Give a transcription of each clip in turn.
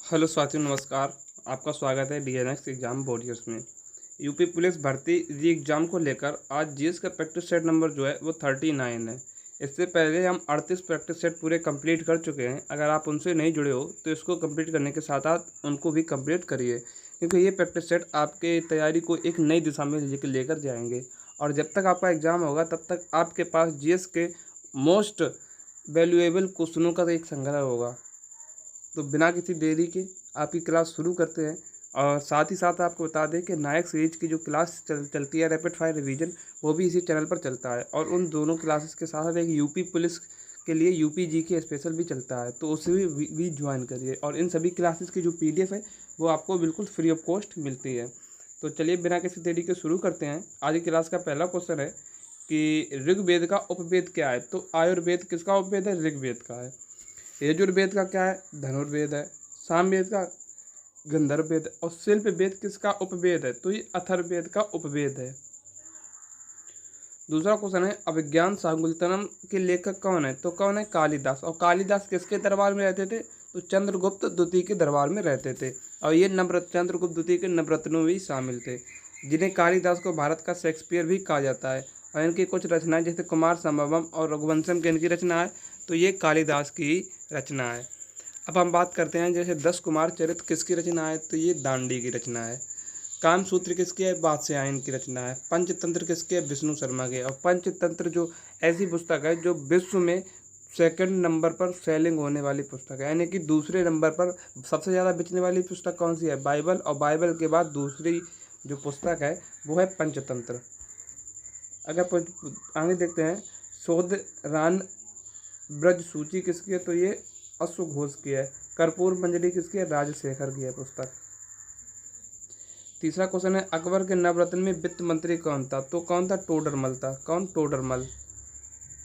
Hello साथियों, नमस्कार। आपका स्वागत है डीएनएक्स एग्ज़ाम वॉरियर्स में। यूपी पुलिस भर्ती री एग्ज़ाम को लेकर आज जीएस का प्रैक्टिस सेट नंबर जो है वो 39 है। इससे पहले हम 38 प्रैक्टिस सेट पूरे कंप्लीट कर चुके हैं। अगर आप उनसे नहीं जुड़े हो तो इसको कंप्लीट करने के साथ साथ उनको भी कंप्लीट करिए, क्योंकि ये प्रैक्टिस सेट आपके तैयारी को एक नई दिशा में लेकर जाएंगे। और जब तक आपका एग्ज़ाम होगा तब तक आपके पास जीएस के मोस्ट वैल्यूएबल क्वेश्चनों का एक संग्रह होगा। तो बिना किसी देरी के आपकी क्लास शुरू करते हैं। और साथ ही साथ आपको बता दें कि नायक सीरीज की जो क्लास चलती है रैपिड फायर रिवीजन, वो भी इसी चैनल पर चलता है। और उन दोनों क्लासेस के साथ साथ एक यूपी पुलिस के लिए यूपी जी के स्पेशल भी चलता है, तो उसे भी ज्वाइन करिए। और इन सभी क्लासेस की जो पीडीएफ है वो आपको बिल्कुल फ्री ऑफ कॉस्ट मिलती है। तो चलिए बिना किसी देरी के शुरू करते हैं। आज की क्लास का पहला क्वेश्चन है कि ऋग्वेद का उपवेद क्या है। तो आयुर्वेद किसका उपवेद है? ऋग्वेद का है। यजुर्वेद का क्या है? धनुर्वेद है। सामवेद का गंधर्व वेद है। और शिल्प वेद किसका उपवेद है? तो ये अथर्ववेद का उपवेद है। दूसरा क्वेश्चन है अभिज्ञान शाकुंतलम के लेखक कौन है? तो कौन है? कालिदास। और कालिदास किसके दरबार में रहते थे? तो चंद्रगुप्त द्वितीय के दरबार में रहते थे। और ये चंद्रगुप्त द्वितीय के नवरत्नों में भी शामिल थे, जिन्हें कालिदास को भारत का शेक्सपियर भी कहा जाता है। और इनकी कुछ रचनाएं जैसे कुमार संभवम और रघुवंशम की इनकी रचना है, तो ये कालिदास की रचना है। अब हम बात करते हैं जैसे 10 कुमार चरित्र किसकी रचना है? तो ये दांडी की रचना है। कामसूत्र किसकी है? बादशाहन की रचना है। पंचतंत्र किसके है? विष्णु शर्मा के। और पंचतंत्र जो ऐसी पुस्तक है जो विश्व में सेकंड नंबर पर सेलिंग होने वाली पुस्तक है, यानी कि दूसरे नंबर पर सबसे ज़्यादा बेचने वाली पुस्तक कौन सी है? बाइबल। और बाइबल के बाद दूसरी जो पुस्तक है वो है पंचतंत्र। अगर आगे देखते हैं शोध रान ब्रज सूची किसकी है? तो ये अश्वघोष की है। कर्पूर मंजरी किसकी है? राजशेखर की है पुस्तक। तीसरा क्वेश्चन है अकबर के नवरत्न में वित्त मंत्री कौन था? तो कौन था? टोडरमल था। कौन? टोडरमल।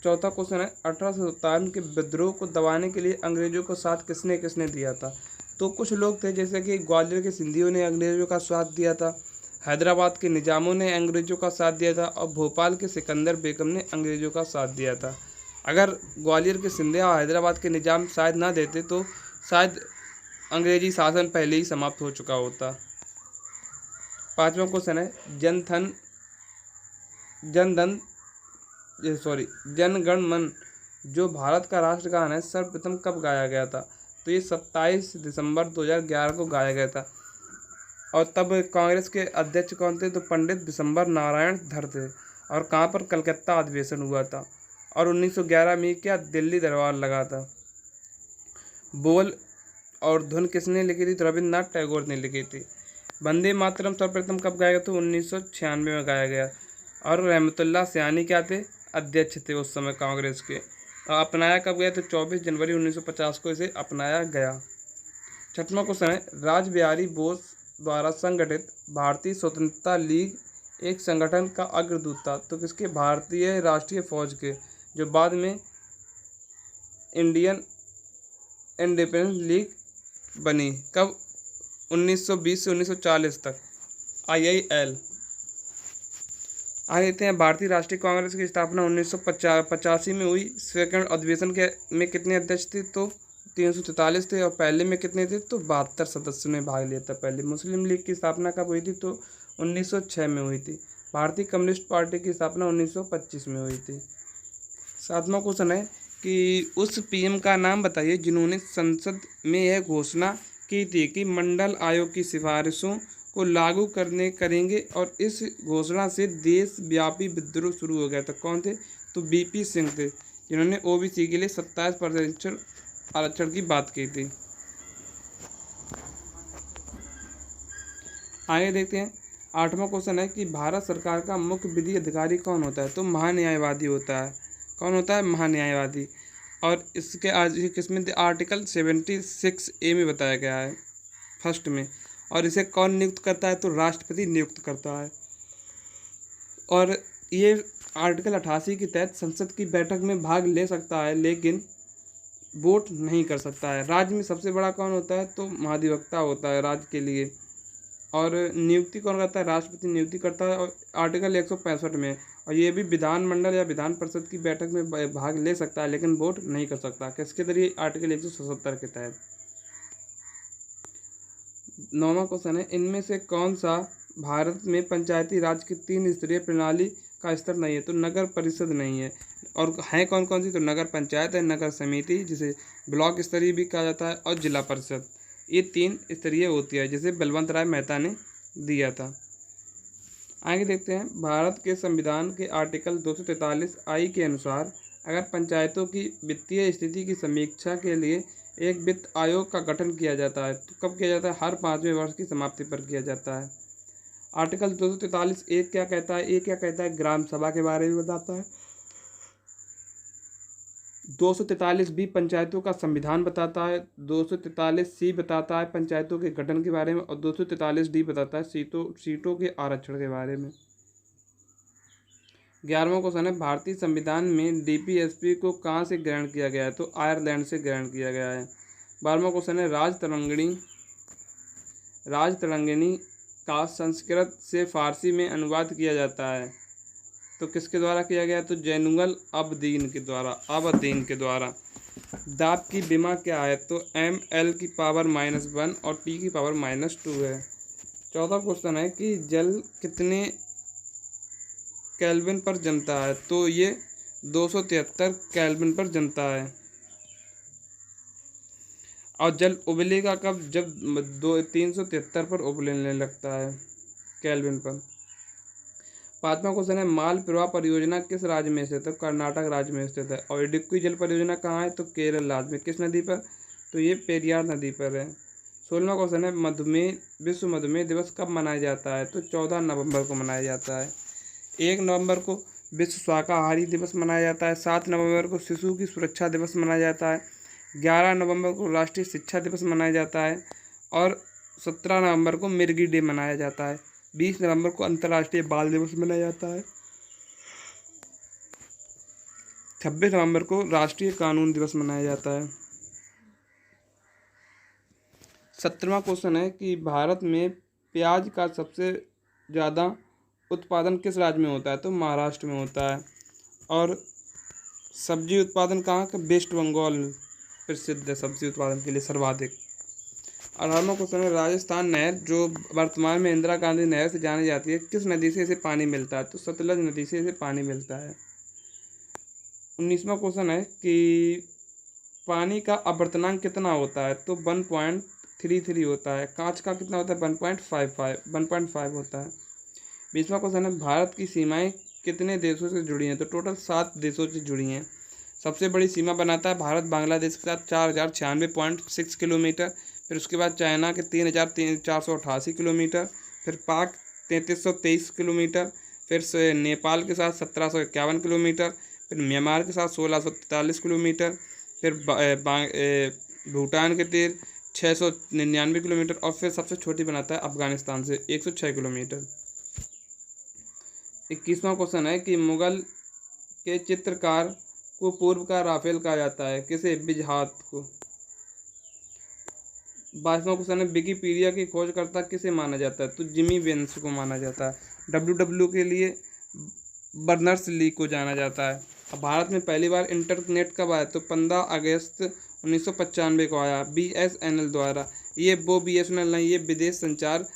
चौथा क्वेश्चन है 1857 के विद्रोह को दबाने के लिए अंग्रेजों का साथ किसने किसने दिया था? तो कुछ लोग थे जैसे कि ग्वालियर के सिंधियों ने अंग्रेजों का साथ दिया था, हैदराबाद के निजामों ने अंग्रेजों का साथ दिया था, और भोपाल के सिकंदर बेगम ने अंग्रेजों का साथ दिया था। अगर ग्वालियर के सिंधिया और हैदराबाद के निजाम शायद ना देते तो शायद अंग्रेजी शासन पहले ही समाप्त हो चुका होता। पांचवा क्वेश्चन है जनगण मन जो भारत का राष्ट्रगान है सर्वप्रथम कब गाया गया था? तो ये 27 दिसंबर 2011 को गाया गया था। और तब कांग्रेस के अध्यक्ष कौन थे? तो पंडित बिशंबर नारायण धर थे। और कहाँ पर? कलकत्ता अधिवेशन हुआ था। और 1911 में क्या दिल्ली दरबार लगा था। बोल और धुन किसने लिखी थी? तो रविन्द्रनाथ टैगोर ने लिखी थी। वंदे मातरम सर्वप्रथम कब गाया गया? तो 1996 में गाया गया। और रहमतुल्लाह सयानी क्या थे? अध्यक्ष थे उस समय कांग्रेस के। और अपनाया कब गया? तो 24 जनवरी 1950 को इसे अपनाया गया। छठवां क्वेश्चन है राज बोस द्वारा संगठित भारतीय स्वतंत्रता लीग एक संगठन का अग्रदूत था। तो किसके? भारतीय राष्ट्रीय फौज के, जो बाद में इंडियन इंडिपेंडेंस लीग बनी। कब? 1920 से 1940 तक। IIL। आगे देखते हैं भारतीय राष्ट्रीय कांग्रेस की स्थापना 1985 में हुई। सेकंड अधिवेशन के में कितने अध्यक्ष थे? तो 343 थे। और पहले में कितने थे? तो 72 सदस्यों ने भाग लिया था पहले। मुस्लिम लीग की स्थापना कब हुई थी? तो 1906 में हुई थी। भारतीय कम्युनिस्ट पार्टी की स्थापना 1925 में हुई थी। सातवां क्वेश्चन है कि उस पीएम का नाम बताइए जिन्होंने संसद में यह घोषणा की थी कि मंडल आयोग की सिफारिशों को लागू करेंगे और इस घोषणा से देशव्यापी विद्रोह शुरू हो गया था। कौन थे? तो बीपी सिंह थे, जिन्होंने ओबीसी के लिए 27% आरक्षण की बात की थी। आगे देखते हैं आठवां क्वेश्चन है कि भारत सरकार का मुख्य विधि अधिकारी कौन होता है? तो महान्यायवादी होता है। कौन होता है? महान्यायवादी। और इसके आज किसमें आर्टिकल 76A में बताया गया है फर्स्ट में। और इसे कौन नियुक्त करता है? तो राष्ट्रपति नियुक्त करता है। और ये आर्टिकल 88 के तहत संसद की बैठक में भाग ले सकता है, लेकिन वोट नहीं कर सकता है। राज्य में सबसे बड़ा कौन होता है? तो महाधिवक्ता होता है राज्य के लिए। और नियुक्ति कौन करता है? राष्ट्रपति नियुक्ति करता है। और आर्टिकल 165 में। और ये भी विधानमंडल या विधान परिषद की बैठक में भाग ले सकता है, लेकिन वोट नहीं कर सकता। किसके जरिए? आर्टिकल 177 के तहत। 9वां क्वेश्चन है, इनमें से कौन सा भारत में पंचायती राज की 3 स्तरीय प्रणाली का स्तर नहीं है? तो नगर परिषद नहीं है। और है कौन कौन सी? तो नगर पंचायत है, नगर समिति जिसे ब्लॉक स्तरीय भी कहा जाता है, और जिला परिषद। ये 3 स्तरीय होती है जिसे बलवंत राय मेहता ने दिया था। आगे देखते हैं, भारत के संविधान के आर्टिकल 243 आई के अनुसार अगर पंचायतों की वित्तीय स्थिति की समीक्षा के लिए एक वित्त आयोग का गठन किया जाता है तो कब किया जाता है? हर 5वें वर्ष की समाप्ति पर किया जाता है। आर्टिकल 243 एक क्या कहता है? एक क्या कहता है? ग्राम सभा के बारे में बताता है। 243 बी पंचायतों का संविधान बताता है। 243 सी बताता है पंचायतों के गठन के बारे में, और 243 डी बताता है सीटों के आरक्षण के बारे में। 11वां क्वेश्चन है, भारतीय संविधान में डीपीएसपी को कहाँ से ग्रहण किया गया है? तो आयरलैंड से ग्रहण किया गया है। 12वां क्वेश्चन है, राजतरंगिणी का संस्कृत से फारसी में अनुवाद किया जाता है तो किसके द्वारा किया गया? तो जैनुअल अबदीन के द्वारा। दाब की विमा क्या है? तो ml⁻⁻1 और T⁻2 है। 14वां क्वेश्चन है कि जल कितने केल्विन पर जमता है? तो ये 273 केल्विन पर जमता है। और जल उबलेगा कब? जब 373 पर उबलने लगता है केल्विन पर। 5वां क्वेश्चन है, माल प्रवाह परियोजना किस राज्य में स्थित है? तो कर्नाटक राज्य में स्थित है। और इडुक्की जल परियोजना कहाँ है? तो केरल राज्य में। किस नदी पर? तो ये पेरियार नदी पर है। 16वां क्वेश्चन है, विश्व मधुमेह दिवस कब मनाया जाता है? तो 14 नवंबर को मनाया जाता है। 1 नवंबर को विश्व शाकाहारी दिवस मनाया जाता है। 7 नवंबर को शिशु की सुरक्षा दिवस मनाया जाता है। 11 नवंबर को राष्ट्रीय शिक्षा दिवस मनाया जाता है। और 17 नवंबर को मिर्गी डे मनाया जाता है। 20 नवंबर को अंतर्राष्ट्रीय बाल दिवस मनाया जाता है। 26 नवंबर को राष्ट्रीय कानून दिवस मनाया जाता है। 17वां क्वेश्चन है कि भारत में प्याज का सबसे ज़्यादा उत्पादन किस राज्य में होता है? तो महाराष्ट्र में होता है। और सब्जी उत्पादन कहाँ का? वेस्ट बंगाल प्रसिद्ध है सब्जी उत्पादन के लिए सर्वाधिक। 18वां क्वेश्चन है, राजस्थान नहर जो वर्तमान में इंदिरा गांधी नहर से जानी जाती है किस नदी से इसे पानी मिलता है? तो सतलज नदी से इसे पानी मिलता है। 19वां क्वेश्चन है कि पानी का अपवर्तनांक कितना होता है? तो 1.33 होता है। कांच का कितना होता है? 1.5 होता है। 20वां क्वेश्चन है, भारत की सीमाएं कितने देशों से जुड़ी हैं? तो टोटल 7 देशों से जुड़ी हैं। सबसे बड़ी सीमा बनाता है भारत बांग्लादेश के साथ 4096.6 किलोमीटर। फिर उसके बाद चाइना के 3488 किलोमीटर। फिर पाक 3323 किलोमीटर। फिर से नेपाल के साथ 1751 किलोमीटर। फिर म्यांमार के साथ 1643 किलोमीटर। फिर भूटान के तीर 699 किलोमीटर। और फिर सबसे छोटी बनाता है अफगानिस्तान से 106 किलोमीटर। 21वां क्वेश्चन है कि मुगल के चित्रकार को पूर्व का राफेल कहा जाता है किसे? बिजहात को। 22वां क्वेश्चन है, विकिपीडिया की खोजकर्ता किसे माना जाता है? तो जिमी वेन्स को माना जाता है। WW के लिए बर्नर्स ली को जाना जाता है। अब भारत में पहली बार इंटरनेट कब आया? तो 15 अगस्त 1995 को आया BSNL द्वारा। ये वो BSNL नहीं, ये विदेश संचार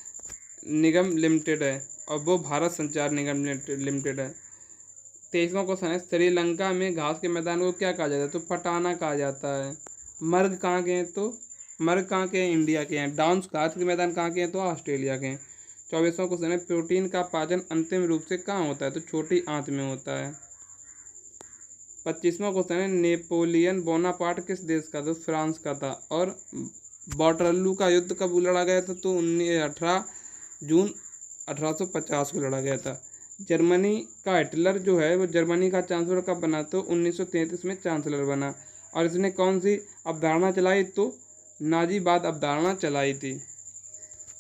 निगम लिमिटेड है और वो भारत संचार निगम लिमिटेड है। 23वां क्वेश्चन है, श्रीलंका में घास के मैदान को क्या कहा जाता है? तो पटाना कहा जाता है। मर्ग कहाँ के हैं? तो मर्ग कहाँ के हैं? इंडिया के हैं। डाउन्स घास के मैदान कहाँ के हैं? तो ऑस्ट्रेलिया के हैं। 24वां क्वेश्चन है, प्रोटीन का पाचन अंतिम रूप से कहाँ होता है? तो छोटी आंत में होता है। 25वां क्वेश्चन है, नेपोलियन बोनापार्ट किस देश का? तो फ्रांस का था। और वाटरलू का युद्ध कब लड़ा गया था? तो 18 जून 1850 को लड़ा गया था। जर्मनी का हिटलर जो है वो जर्मनी का चांसलर कब बना? तो 1933 में चांसलर बना। और इसने कौन सी अवधारणा चलाई? तो नाजीवाद अवधारणा चलाई थी।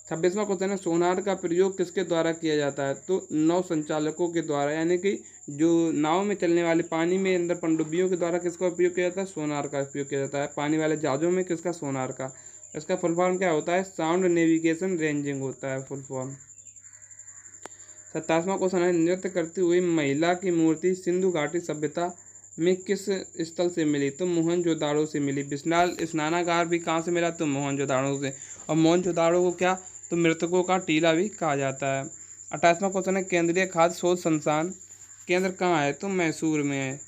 26वां क्वेश्चन है, सोनार का प्रयोग किसके द्वारा किया जाता है? तो नौ संचालकों के द्वारा, यानी कि जो नाव में चलने वाले पानी में अंदर पनडुब्बियों के द्वारा किसका उपयोग किया जाता है? सोनार का उपयोग किया जाता है। पानी वाले जहाज़ों में किसका? सोनार का। इसका फुल फॉर्म क्या होता है? साउंड नेविगेशन रेंजिंग होता है फुल फॉर्म। 27वां क्वेश्चन है, नृत्य करती हुई महिला की मूर्ति सिंधु घाटी सभ्यता में किस स्थल से मिली? तो मोहनजोदाड़ो से मिली। विशाल स्नानागार भी कहाँ से मिला? तो मोहनजोदाड़ो से। और मोहनजोदाड़ो को क्या, तो मृतकों का टीला भी कहा जाता है। 28वां क्वेश्चन है केंद्रीय खाद्य शोध संस्थान केंद्र कहाँ है, तो मैसूर में है।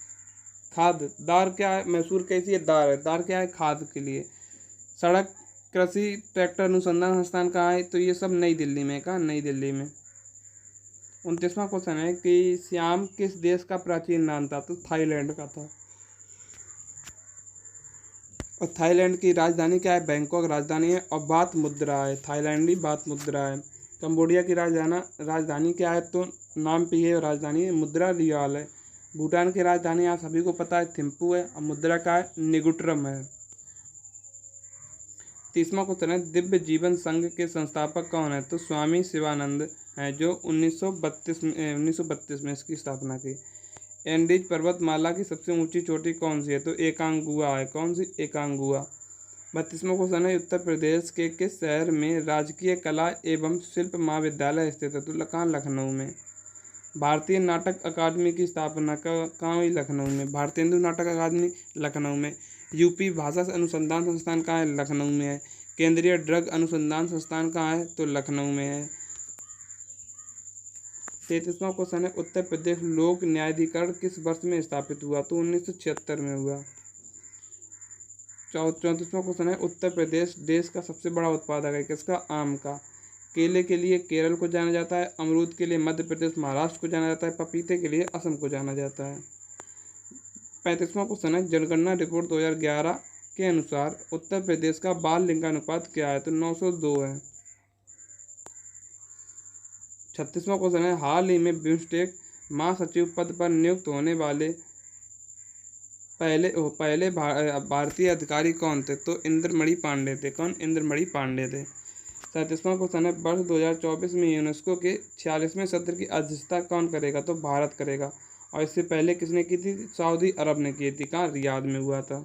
खाद दार क्या है, मैसूर कैसी है, दार है, दार क्या है, खाद के लिए। सड़क कृषि ट्रैक्टर अनुसंधान संस्थान कहाँ है, तो ये सब नई दिल्ली में। कहाँ, नई दिल्ली में। 29वां क्वेश्चन है कि श्याम किस देश का प्राचीन नाम था, तो थाईलैंड का था। और थाईलैंड की राजधानी क्या है, बैंकॉक राजधानी है। और बात मुद्रा है, थाईलैंडी बात मुद्रा है। कंबोडिया की राजधानी क्या है, तो नामपी है राजधानी है, मुद्रा रियाल है। भूटान की राजधानी आप सभी को पता है थिम्पू है, और मुद्रा का है निगुट्रम है। 30वां क्वेश्चन है दिव्य जीवन संघ के संस्थापक कौन है, तो स्वामी शिवानंद हैं, जो 1932 में इसकी स्थापना की। एंडीज पर्वतमाला की सबसे ऊंची चोटी कौन सी है, तो एकांगुआ है। कौन सी, एकांगुआ। 32वां क्वेश्चन है उत्तर प्रदेश के किस शहर में राजकीय कला एवं शिल्प महाविद्यालय स्थित है, तो कहाँ, लखनऊ में। भारतीय नाटक अकादमी की स्थापना कहाँ हुई, लखनऊ में। भारतेंदु नाटक अकादमी लखनऊ में। यूपी भाषा अनुसंधान संस्थान कहाँ है, लखनऊ में है। केंद्रीय ड्रग अनुसंधान संस्थान कहाँ है, तो लखनऊ में है। 33वां क्वेश्चन है उत्तर प्रदेश लोक न्यायाधिकरण किस वर्ष में स्थापित हुआ, तो 1976 में हुआ। 34वां क्वेश्चन है उत्तर प्रदेश देश का सबसे बड़ा उत्पादक है, किसका, आम का। केले के लिए केरल को जाना जाता है, अमरूद के लिए मध्य प्रदेश महाराष्ट्र को जाना जाता है, पपीते के लिए असम को जाना जाता है। 35वां क्वेश्चन है जनगणना रिपोर्ट 2011 के अनुसार उत्तर प्रदेश का बाल लिंगानुपात क्या है, तो 902 है। 36वां क्वेश्चन है हाल ही में बिम्स्टेक महासचिव पद पर नियुक्त होने वाले पहले भारतीय अधिकारी कौन थे, तो इंद्रमणि पांडे थे। कौन, इंद्रमणि पांडे थे। 37वां क्वेश्चन है वर्ष 2024 में यूनेस्को के 46वें सत्र की अध्यक्षता कौन करेगा, तो भारत करेगा। और इससे पहले किसने की थी, सऊदी अरब ने की थी। कहाँ, रियाद में हुआ था।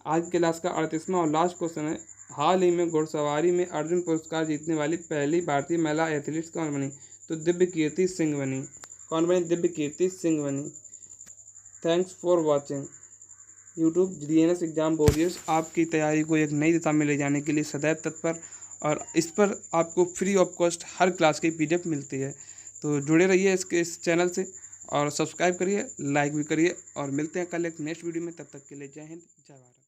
आज के क्लास का 38वां और लास्ट क्वेश्चन है हाल ही में घुड़सवारी में अर्जुन पुरस्कार जीतने वाली पहली भारतीय महिला एथलीट कौन बनी, तो दिव्य कीर्ति सिंह बनी। कौन बनी, दिव्य कीर्ति सिंह बनी। Thanks for watching. YouTube DNS exam warriors आपकी तैयारी को एक नई दिशा में ले जाने के लिए सदैव तत्पर, और इस पर आपको free of cost her class की पीडीएफ मिलती है। तो जुड़े रहिए इस चैनल से, और सब्सक्राइब करिए, लाइक भी करिए, और मिलते हैं कल एक नेक्स्ट वीडियो में। तब तक के लिए जय हिंद, जय भारत।